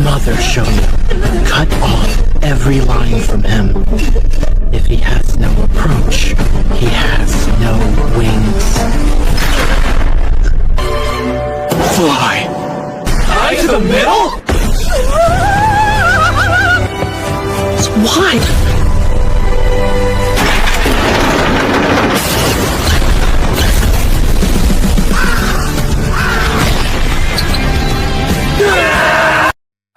mother, Shoyo. Cut off every line from him. If he has no approach, he has no wings. Fly! Tie to the middle? It's wide!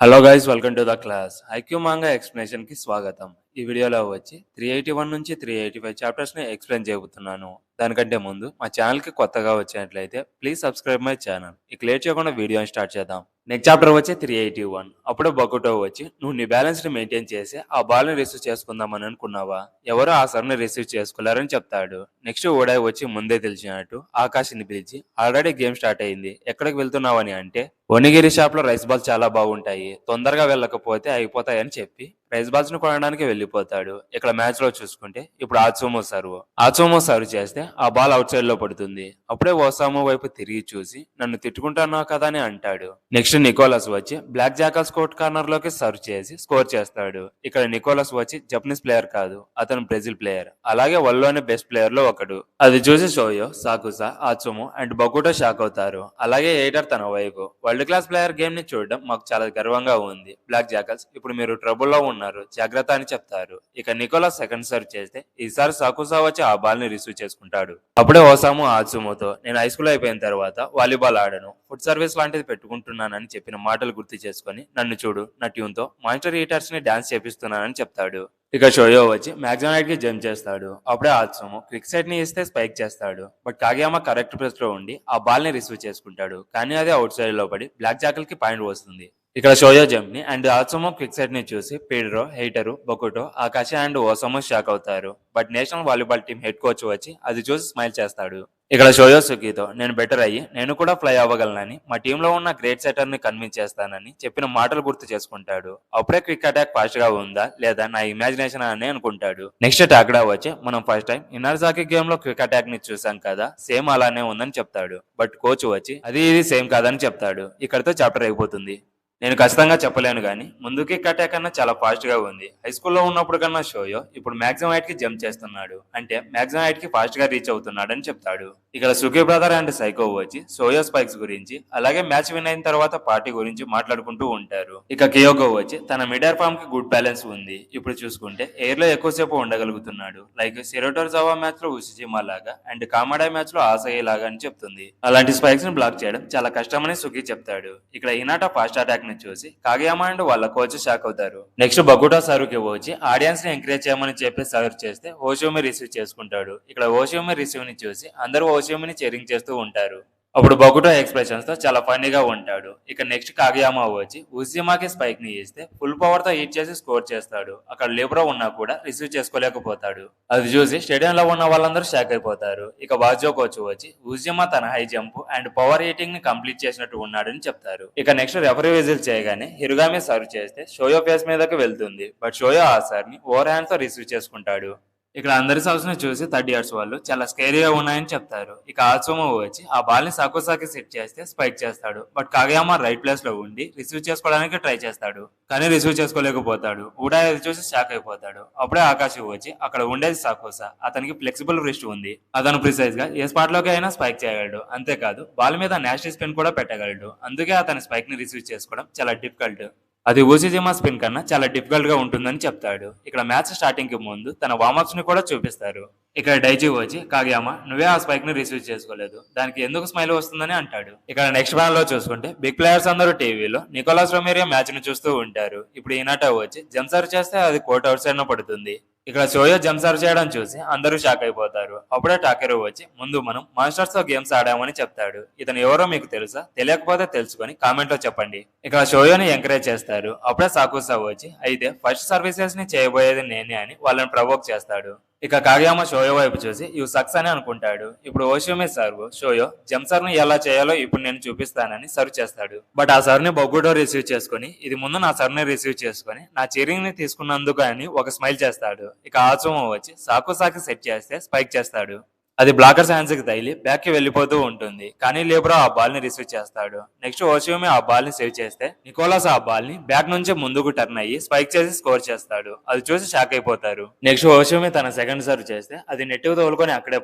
Hello guys, welcome to the class. IQ manga explanation కి స్వాగతం. ఈ వీడియోలో వచ్చి 381 నుంచి 385 chapters ని explain చేయబోతున్నాను. దానికంటే ముందు మా ఛానల్ కి కొత్తగా వచ్చినట్లయితే ప్లీజ్ సబ్స్క్రైబ్ మై ఛానల్. ఇక లేట్ చేయకుండా వీడియోని స్టార్ట్ చేద్దాం. నెక్స్ట్ చాప్టర్ వచ్చి 381. అప్పుడే బకుటో వచ్చి, నువ్వు నీ బ్యాలెన్స్ ని మెయింటైన్ చేసి ఆ బాల్ ని రిసీవ్ చేసుకుందామని అనుకున్నావా? ఎవరో ఆ సర్ ని రిసీవ్ చేసుకోలేరని చెప్తాడు. నెక్స్ట్ ఓడాయ్ వచ్చి ముందే తెలిసినట్టు ఆకాశ్ ని పిలిచి, ఆల్రెడీ గేమ్ స్టార్ట్ అయింది, ఎక్కడికి వెళ్తున్నావని అంటే, ఒనిగిరి షాప్ లో రైస్ బాల్ చాలా బాగుంటాయి, తొందరగా వెళ్ళకపోతే అయిపోతాయని చెప్పి రైస్ బాల్స్ ను కొనడానికి వెళ్ళిపోతాడు. ఇక్కడ మ్యాచ్ లో చూసుకుంటే ఇప్పుడు ఆచోమో సర్వ్ చేస్తే ఆ బాల్ అవుట్ సైడ్ లో పడుతుంది. అప్పుడే ఓసామో వైపు తిరిగి చూసి, నన్ను తిట్టుకుంటున్నావు కదా అని అంటాడు. నెక్స్ట్ నికోలస్ వచ్చి బ్లాక్ జాకల్స్ కోర్ట్ కార్నర్ లోకి సర్వ్ చేసి స్కోర్ చేస్తాడు. ఇక్కడ నికోలస్ వచ్చి జపనీస్ ప్లేయర్ కాదు, అతను బ్రెజిల్ ప్లేయర్, అలాగే వరల్డ్లోని బెస్ట్ ప్లేయర్ లో ఒకడు. అది చూసి షోయో, సాకుసా, ఆచోమో అండ్ బకుటో షాక్ అవుతారు. అలాగే ఎయిటర్ తన వైపు, వరల్డ్ క్లాస్ ప్లేయర్ గేమ్ ని చూడడం మాకు చాలా గర్వంగా ఉంది. బ్లాక్ జాకల్స్ ఇప్పుడు మీరు ట్రబుల్ లో ఉన్నారు, జాగ్రత్త అని చెప్తారు. ఇక నికోలస్ సెకండ్ సర్వ్ చేస్తే ఈసారి సాకుసా వచ్చి ఆ బాల్ ని రిసీవ్ చేసుకుంటాడు. అప్పుడే ఓసాము ఆత్సుమోతో, నేను హై స్కూల్ అయిపోయిన తర్వాత వాలీబాల్ ఆడను, ఫుడ్ సర్వీస్ లాంటిది పెట్టుకుంటున్నానని చెప్పిన మాటలు గుర్తు చేసుకుని, నన్ను చూడు నా ట్యూన్ తో మాస్టర్ ఈటర్స్ ని డాన్స్ చేపిస్తున్నానని చెప్తాడు. ఇక షోయో వచ్చి మ్యాగ్జానైట్ కి జంప్ చేస్తాడు. అప్పుడే ఆత్సుమో క్విక్ సైడ్ ని ఇస్తే స్పైక్ చేస్తాడు. బట్ కాగియామా కరెక్ట్ ప్లేస్ లో ఉండి ఆ బాల్ ని రిసీవ్ చేసుకుంటాడు. కానీ అది అవుట్ సైడ్ లో పడి బ్లాక్ జాకల్ కి పాయింట్ వస్తుంది. ఇక్కడ షోయో జంప్ ని అండ్ ఆత్సుమో క్విక్ సైడ్ ని చూసి పీడ్రో, హెయిటరు, బకుటో, ఆకాశ అండ్ ఓసామో షాక్ అవుతారు. But national volleyball team head coach వచ్చి అది చూసి స్మైల్ చేస్తాడు. ఇక్కడ షోయో సుకీతో, నేను బెటర్ అయ్యి నేను కూడా ఫ్లై అవ్వగలనని, మా టీంలో ఉన్న గ్రేట్ సెటర్ ని కన్విన్స్ చేస్తానని చెప్పిన మాటలు గుర్తు చేసుకుంటాడు. అప్పుడే క్విక్ అటాక్ ఫాస్ట్ గా ఉందా లేదా నా ఇమాజినేషన్ అని అనుకుంటాడు. నెక్స్ట్ టాక్డా వచ్చి, మనం ఫస్ట్ టైం ఇన్నర్జాకి గేమ్ లో క్విక్ అటాక్ ని చూసాం కదా, సేమ్ అలానే ఉందని చెప్తాడు. బట్ కోచ్ వచ్చి అది ఇది సేమ్ కాదని చెప్తాడు. ఇక్కడితో చాప్టర్ అయిపోతుంది. నేను ఖచ్చితంగా చెప్పలేను కానీ ముందుకి అటాక్ కన్నా చాలా ఫాస్ట్ గా ఉంది. హై స్కూల్లో ఉన్నప్పుడు కన్నా షోయో ఇప్పుడు మాక్సిమం హైట్ కి జంప్ చేస్తున్నాడు, అంటే మాక్సిమం హైట్ కి ఫాస్ట్ గా రీచ్ అవుతున్నాడు అని చెప్తాడు. ఇక్కడ సుఖీ బ్రదర్ అండ్ సైకో వచ్చి సోయో స్పైక్స్ గురించి అలాగే మ్యాచ్ విన్ అయిన తర్వాత పార్టీ గురించి మాట్లాడుకుంటూ ఉంటారు. ఇక కియోకో వచ్చి తన మిడర్ ఫామ్ కి గుడ్ బ్యాలెన్స్ ఉంది, ఇప్పుడు చూసుకుంటే ఎయిర్ లో ఎక్కువసేపు ఉండగలుగుతున్నాడు, లైక్ సిరోటర్ జావా మ్యాచ్ లో ఉసిజిమా లాగా అండ్ కామాడా మ్యాచ్ లో ఆసయి లాగా అని చెప్తుంది. అలాంటి స్పైక్స్ ని బ్లాక్ చేయడం చాలా కష్టమని సుఖీ చెప్తాడు. ఇక్కడ ఇనాటా ఫాస్ట్ అటాక్ ని చూసి కాగియామా అండ్ వాళ్ళ కోచ్ షాక్ అవుతారు. నెక్స్ట్ బకుటా సర్వ్ కి వచ్చి ఆడియన్స్ ని ఎంకరేజ్ చేయమని చెప్పి సర్వ్ చేస్తే ఓషియోమి రిసీవ్ చేసుకుంటాడు. ఇక్కడ ఓషియోమి రిసీవ్ ని చూసి అందరూ ఓషియోమిని చెరింగ్ చేస్తూ ఉంటారు. అప్పుడు బకుటో ఎక్స్ప్రెషన్స్ తో చాలా ఫన్నీగా ఉంటాడు. ఇక నెక్స్ట్ కాగియామా వచ్చి ఉజిమాకి స్పైక్ ని ఇస్తే ఫుల్ పవర్ తో హిట్ చేసి స్కోర్ చేస్తాడు. అక్కడ లేబ్రో ఉన్నా కూడా రిసీవ్ చేసుకోలేకపోతాడు. అది చూసి స్టేడియం లో ఉన్న వాళ్ళందరూ షాక్ అయిపోతారు. ఇక వాజో కోచ్ వచ్చి ఉజిమా తన high jump and power hitting ని కంప్లీట్ చేసినట్టు ఉన్నాడని చెప్తారు. ఇక నెక్స్ట్ రెఫరీ విజిల్ చేయగానే హిరుగామి సర్వ్ చేస్తే షోయో ఫేస్ మీదకి వెళ్తుంది. బట్ షోయో ఆ సర్ ని ఓవర్ హ్యాండ్ తో రిసీవ్ చేసుకుంటాడు. ఇక్కడ అందరి సౌస్ ని చూసి 30 years వాళ్ళు చాలా స్కేరీగా ఉన్నాయని చెప్తారు. ఇక ఆత్సుమో వచ్చి ఆ బాల్ ని సాకుసాకి సెట్ చేస్తే స్పైక్ చేస్తాడు. బట్ కాగియామా రైట్ ప్లేస్ లో ఉండి రిసీవ్ చేసుకోవడానికి ట్రై చేస్తాడు, కానీ రిసీవ్ చేసుకోలేకపోతాడు. ఊడా అది చూసి షాక్ అయిపోతాడు. అప్పుడే ఆకాశ్ వచ్చి, అక్కడ ఉండేది సాకుసా, అతనికి ఫ్లెక్సిబుల్ రిస్ట్ ఉంది, అతను ప్రిసైజ్ గా ఏ స్పాట్ లోకి అయినా స్పైక్ చేయగలడు, అంతేకాదు బాల్ మీద నాస్టీ స్పిన్ కూడా పెట్టగలడు. అందుకే అతని స్పైక్ ని రిసీవ్ చేసుకోవడం చాలా డిఫికల్ట్, అది ఉసిజిమా స్పిన్ కన్నా చాలా డిఫికల్ట్ గా ఉంటుందని చెప్తాడు. ఇక్కడ మ్యాచ్ స్టార్టింగ్ కి ముందు తన వార్మప్స్ ని కూడా చూపిస్తారు. ఇక్కడ డైజీ వచ్చి, కాగియామా నువ్వే ఆ స్పైక్ ని రిసీవ్ చేసుకోలేదు, దానికి ఎందుకు స్మైల్ వస్తుందని అంటాడు. ఇక్కడ నెక్స్ట్ ప్లాన్ లో చూసుకుంటే బిగ్ ప్లేయర్స్ అందరూ టీవీలో నికోలాస్ రొమేరియో మ్యాచ్ ని చూస్తూ ఉంటారు. ఇప్పుడు ఇనాటా వచ్చి జంప్ సర్వ్ చేస్తే అది కోర్ట్ అవుట్ సైడ్ లో పడుతుంది. ఇక్కడ షోయో జంప్ సర్వ్ చేయడం చూసి అందరూ షాక్ అయిపోతారు. అప్పుడే టాకెరో వచ్చి, ముందు మనం మాస్టర్స్ తో గేమ్స్ ఆడామని చెప్తాడు. ఇతను ఎవరో మీకు తెలుసా? తెలియకపోతే తెలుసుకొని కామెంట్ లో చెప్పండి. ఇక్కడ షోయోని ఎంకరేజ్ చేస్తారు. అప్పుడే సాకుసా వచ్చి, అయితే ఫస్ట్ సర్వీసెస్ ని చేయబోయేది నేనే అని వాళ్ళని ప్రవోక్ చేస్తాడు. ఇక కాగియామా షోయో వైపు చూసి యు సక్స్ అని అనుకుంటాడు. ఇప్పుడు ఓషియోమి సర్వ్ షోయో జంప్ సర్వ్ ని ఎలా చేయాలో ఇప్పుడు నేను చూపిస్తానని సర్వ్ చేస్తాడు. బట్ ఆ సర్వ్ ని బొగుడో రిసీవ్ చేసుకుని, ఇది ముందు నా సర్వ్ ని రిసీవ్ చేసుకుని నా చీరింగ్ ని తీసుకున్నందుకు అని ఒక స్మైల్ చేస్తాడు. ఇక ఆత్సుమో వచ్చి సాకుసాకి సెట్ చేస్తే స్పైక్ చేస్తాడు. అది బ్లాకర్స్ హ్యాండ్స్ కి తగిలి బ్యాక్ కి వెళ్ళిపోతూ ఉంటుంది. కానీ లిబ్రో ఆ బాల్ ని రిసీవ్ చేస్తాడు. నెక్స్ట్ ఓషియోమి ఆ బాల్ ని సేవ్ చేస్తే నికోలాస్ ఆ బాల్ ని బ్యాక్ నుంచి ముందుకు టర్న్ అయ్యి స్పైక్ చేసి స్కోర్ చేస్తాడు. అది చూసి షాక్ అయిపోతారు. నెక్స్ట్ ఓషియోమి తన సెకండ్ సర్వ్ చేస్తే అది నెట్ కు తోలుకొని అక్కడే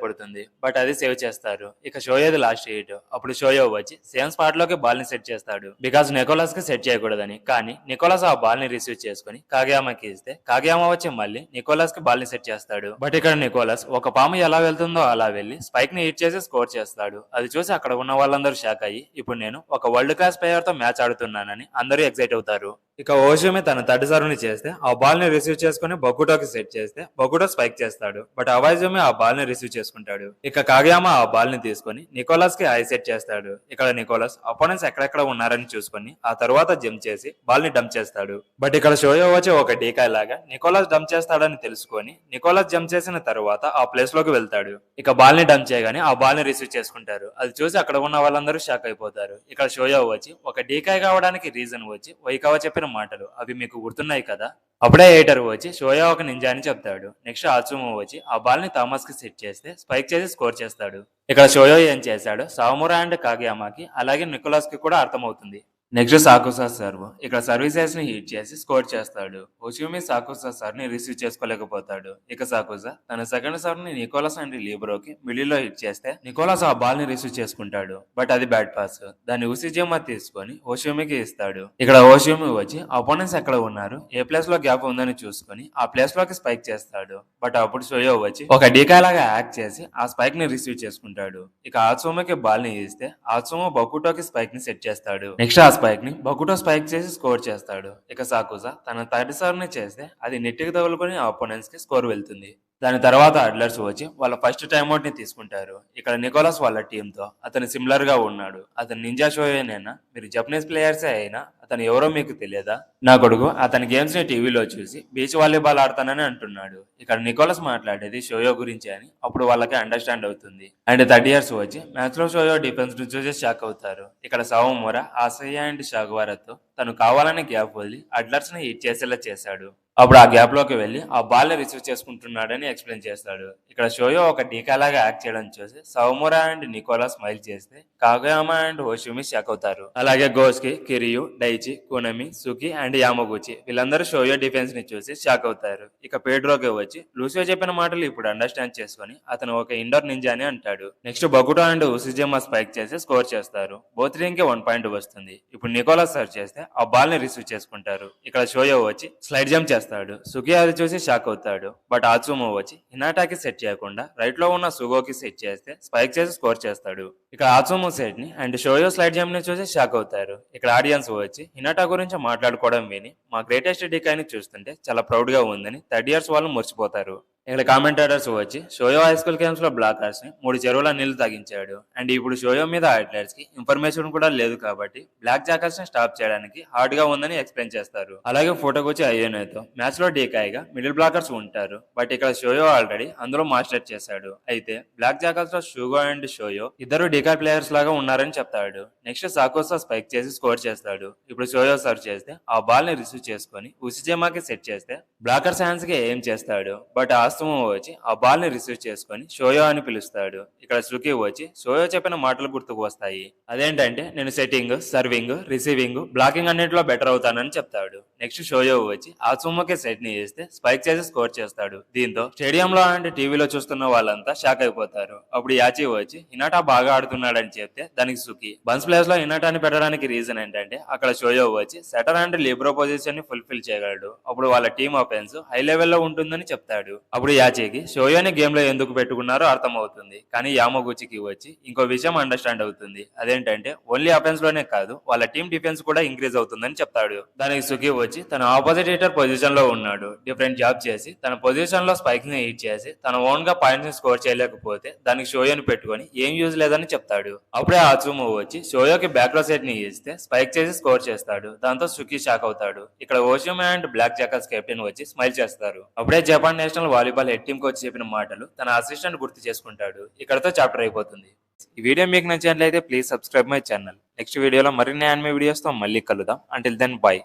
పడుతుంది. బట్ అది సేవ్ చేస్తారు. ఇక షోయోది లాస్ట్ హిట్. అప్పుడు షోయో వచ్చి సేమ్ స్పాట్ లోకి బాల్ ని సెట్ చేస్తాడు. బికాస్ నికోలాస్ కి సెట్ చేయకూడదని. కానీ నికోలాస్ ఆ బాల్ ని రిసీవ్ చేసుకుని కాగయామాకి ఇస్తే కాగయామా వచ్చి మళ్ళీ నికోలాస్ కి బాల్ ని సెట్ చేస్తాడు. బట్ ఇక్కడ నికోలాస్ ఒక పాము ఎలా వెళ్తుందో అలా వెళ్లి స్పైక్ ని హిట్ చేసి స్కోర్ చేస్తాడు. అది చూసి అక్కడ ఉన్న వాళ్ళందరూ షాక్ అయ్యి ఇప్పుడు నేను ఒక వరల్డ్ క్లాస్ ప్లేయర్ తో మ్యాచ్ ఆడుతున్నానని అందరూ ఎక్సైట్ అవుతారు. ఇక ఓషియోమి తన థర్డ్ సర్వ్ ని చేస్తే ఆ బాల్ ని రిసీవ్ చేసుకుని బొకుటోకి సెట్ చేస్తే బొకుటో స్పైక్ చేస్తాడు. బట్ అవాయిజోమి ఆ బాల్ ని రిసీవ్ చేసుకుంటాడు. ఇక కాగయామా ఆ బాల్ ని తీసుకుని నికోలాస్ కి హై సెట్ చేస్తాడు. ఇక్కడ నికోలాస్ అపోనెంట్స్ ఎక్కడెక్కడ ఉన్నారని చూసుకుని ఆ తర్వాత జంప్ చేసి బాల్ ని డంప్ చేస్తాడు. బట్ ఇక్కడ షోయో వచ్చి ఒక డీకాయ్ లాగా నికోలాస్ డంప్ చేస్తాడని తెలుసుకొని నికోలాస్ జంప్ చేసిన తర్వాత ఆ ప్లేస్ లోకి వెళ్తాడు. ఇక బాల్ ని డంప్ చేయగానే ఆ బాల్ ని రిసీవ్ చేసుకుంటారు. అది చూసి అక్కడ ఉన్న వాళ్ళందరూ షాక్ అయిపోతారు. ఇక్కడ షోయో వచ్చి ఒక డీకాయ్ కావడానికి రీజన్ వచ్చి వైకావా చెప్పిన మాటలు అవి మీకు గుర్తున్నాయి కదా. అప్పుడే ఎయిటర్ వచ్చి షోయో ఒక నింజా అని చెప్తాడు. నెక్స్ట్ ఆత్సుమో వచ్చి ఆ బాల్ ని థామస్ కి సెట్ చేస్తే స్పైక్ చేసి స్కోర్ చేస్తాడు. ఇక్కడ షోయో ఏం చేశాడో సామురా అండ్ కాగయామాకి అలాగే నికోలాస్ కి కూడా అర్థమవుతుంది. Next Sakusa serve. ఇక్కడ సర్వీసెస్ ని హిట్ చేసి స్కోర్ చేస్తాడు. ఓషియోమి సాకుసా సర్వ్ ని రిసీవ్ చేసుకోలేకపోతాడు. ఇక సాకుసా తన సెకండ్ సర్వ్ ని నికోలాస్ అండ్ లిబ్రోకి మిడిల్ లో హిట్ చేస్తే నికోలాస్ ఆ బాల్ ని రిసీవ్ చేసుకుంటాడు. బట్ అది బ్యాడ్ పాస్. దాన్ని ఉసిజిమా తీసుకొని ఓషియోమికి ఇస్తాడు. ఇక్కడ ఓషియోమి వచ్చి అపోనెంట్స్ ఎక్కడ ఉన్నారు, ఏ ప్లేస్ లో గ్యాప్ ఉందని చూసుకొని ఆ ప్లేస్ లోకి స్పైక్ చేస్తాడు. బట్ అప్పుడు షోయో వచ్చి ఒక డీకా లాగా యాక్ట్ చేసి ఆ స్పైక్ ని రిసీవ్ చేసుకుంటాడు. ఇక ఆత్సుమోకి బాల్ ని ఇస్తే ఆత్సుమో బొకుటోకి స్పైక్ ని సెట్ చేస్తాడు. నెక్స్ట్ ఆ స్పైక్ ని బొకుటో స్పైక్ చేసి స్కోర్ చేస్తాడు. ఇక సాకుజా తన థర్డ్ సర్వ్ ని చేస్తే అది నెట్టికి తగులుకొని ఆపోనెంట్స్ కి స్కోర్ వెళ్తుంది. దాని తర్వాత అడ్లర్స్ వచ్చి వాళ్ళ ఫస్ట్ టైమ్అవుట్ ని తీసుకుంటారు. ఇక్కడ నికోలాస్ వాళ్ళ టీమ్ తో అతను సిమిలర్ గా ఉన్నాడు. అతను నింజా షోయేనేనా, మీరు జపనీస్ ప్లేయర్సే అయినా అతను ఎవరో మీకు తెలియదా? నా కొడుకు అతని గేమ్స్ ని టీవీలో చూసి బీచ్ వాలీబాల్ ఆడతానని అంటున్నాడు. ఇక్కడ నికోలస్ మాట్లాడేది షోయో గురించి అని అప్పుడు వాళ్ళకి అండర్స్టాండ్ అవుతుంది. అండ్ 30 years వచ్చి మ్యాచ్ లో షోయో డిఫెన్స్ ని చూసి షాక్ అవుతారు. ఇక్కడ సావమోరా ఆసయ్య అండ్ షాగ్వారతో తను కావాలని గ్యాప్ వదిలి అడ్లర్స్ ని హిట్ చేసేలా చేశాడు. అప్పుడు ఆ గ్యాప్ లోకి వెళ్లి ఆ బాల్ ని రిసీవ్ చేసుకుంటున్నాడని ఎక్స్ప్లెయిన్ చేస్తాడు. ఇక్కడ షోయో ఒక డీకాలాగా యాక్ట్ చేయడం చూసి సౌమురా అండ్ నికోలా స్మైల్ చేస్తే కాగయామా అండ్ ఓషియోమి షాక్ అవుతారు. అలాగే గోస్కి, కిరియు, డైచి, కునమి, సుకి అండ్ యామగుచి వీళ్ళందరూ షోయో డిఫెన్స్ ని చూసి షాక్ అవుతారు. ఇక పేడ్రోకి వచ్చి లూసియో చెప్పిన మాటలు ఇప్పుడు అండర్స్టాండ్ చేసుకుని అతను ఒక ఇండోర్ నింజా అని అంటాడు. నెక్స్ట్ బొకుటో అండ్ ఉసిజిమా స్పైక్ చేసి స్కోర్ చేస్తారు. బోత్ టీమ్ కి 1 point వస్తుంది. ఇప్పుడు నికోలా సర్వ్ చేస్తే ఆ బాల్ ని రిసీవ్ చేసుకుంటారు. ఇక్కడ షోయో వచ్చి స్లైడ్ జంప్ చేస్తాడు. సుగి అది చూసి షాక్ అవుతాడు. బట్ ఆత్సుమో వచ్చి హినాటాకి సెట్ చేయకుండా రైట్ లో ఉన్న సుగోకి సెట్ చేస్తే స్పైక్ చేసి స్కోర్ చేస్తాడు. ఇక్కడ ఆత్సుమో సెట్ ని అండ్ షోయో స్లైడ్ జంప్ ని చూసి షాక్ అవుతారు. ఇక్కడ ఆడియన్స్ వచ్చి హినాటా గురించి మాట్లాడుకోవడం విని మా గ్రేటెస్ట్ డికాయ్ ని చూస్తుంటే చాలా ప్రౌడ్ గా ఉందని 30 years వాళ్ళు మురిసిపోతారు. ఇక్కడ కామెంటేటర్స్ వచ్చి షోయో హై స్కూల్ గేమ్స్ లో బ్లాకర్స్ ని 3 చెరువుల నీళ్లు తాగించాడు. అండ్ ఇప్పుడు షోయో మీద అథ్లెట్స్ కి ఇన్ఫర్మేషన్ కూడా లేదు కాబట్టి బ్లాక్ జాకర్స్ ని స్టాప్ చేయడానికి హార్డ్ గా ఉందని ఎక్స్ప్లెయిన్ చేస్తారు. అలాగే ఫోటోకి వచ్చి అయ్యోనేతో మ్యాచ్ లో డీకాయ్గా మిడిల్ బ్లాకర్స్ ఉంటారు. బట్ ఇక్కడ షోయో ఆల్రెడీ అందులో మాస్టర్ చేశాడు. అయితే బ్లాక్ జాకర్స్ లో షుగో అండ్ షోయో ఇద్దరు డీకాయ్ ప్లేయర్స్ లాగా ఉన్నారని చెప్తాడు. నెక్స్ట్ సాకోసా స్పైక్ చేసి స్కోర్ చేస్తాడు. ఇప్పుడు షోయో సర్వ్ చేస్తే ఆ బాల్ ని రిసీవ్ చేసుకుని ఉసిజేమాకి సెట్ చేస్తే బ్లాకర్స్ హ్యాండ్స్ కి ఏం చేస్తాడు. బట్ ఆస్తుమో వచ్చి ఆ బాల్ ని రిసీవ్ చేసుకుని షోయో అని పిలుస్తాడు. ఇక్కడ సుకి వచ్చి షోయో చెప్పిన మాటలు గుర్తుకు వస్తాయి. అదేంటంటే నేను సెట్టింగ్, సర్వింగ్, రిసీవింగ్, బ్లాకింగ్ అన్నింటిలో బెటర్ అవుతానని చెప్తాడు. నెక్స్ట్ షోయో వచ్చి ఆత్సుమోకి సెట్ ని వేస్తే స్పైక్ చేసి స్కోర్ చేస్తాడు. దీంతో స్టేడియంలో అండ్ టీవీలో చూస్తున్న వాళ్ళంతా షాక్ అయిపోతారు. అప్పుడు యాచి వచ్చి హినాటా బాగా ఆడుతున్నాడని చెప్తే దానికి సుకి బన్స్ ప్లేస్ లో హినాటాని పెట్టడానికి రీజన్ ఏంటంటే అక్కడ షోయో వచ్చి సెటర్ అండ్ లిబ్రో పొజిషన్ ని ఫుల్ఫిల్ చేయగలడు. అప్పుడు వాళ్ళ టీమ్ ఆఫెన్స్ హై లెవెల్లో ఉంటుందని చెప్తాడు. అప్పుడు యాచికి షోయోని గేమ్ లో ఎందుకు పెట్టుకున్నారో అర్థమవుతుంది. కానీ యామగుచికి వచ్చి ఇంకో విషయం అండర్స్టాండ్ అవుతుంది. అదేంటంటే ఓన్లీ అఫెన్స్ లోనే కాదు వాళ్ళ టీం డిఫెన్స్ కూడా ఇంక్రీజ్ అవుతుందని చెప్తాడు. దానికి సుకి వచ్చి తన ఆపోజిట్ హిటర్ పొజిషన్ లో ఉన్నాడు. డిఫరెంట్ జాబ్ చేసి తన పొజిషన్ లో స్పైక్ ని హిట్ చేసి తన ఓన్ గా పాయింట్స్ ని స్కోర్ చేయలేకపోతే దానికి షోయోని పెట్టుకొని ఏం యూజ్ లేదని చెప్తాడు. అప్పుడే ఆత్సుమో వచ్చి షోయోకి బ్యాక్ లో సెట్ ని ఇస్తే స్పైక్ చేసి స్కోర్ చేస్తాడు. దాంతో సుకి షాక్ అవుతాడు. ఇక్కడ ఓషియోమి అండ్ బ్లాక్ జాకర్స్ కెప్టెన్ వచ్చి స్మైల్ చేస్తారు. అప్పుడే Japan national volleyball head team coach చెప్పిన మాటలు తన అసిస్టెంట్ గుర్తు చేసుకుంటాడు. ఇక్కడతో చాప్టర్ అయిపోతుంది. ఈ వీడియో మీకు నచ్చినట్లయితే please subscribe my channel. Next వీడియోలో మరిన్ని యానిమే వీడియోస్ తో మళ్ళీ కలుద్దాం. Until then by.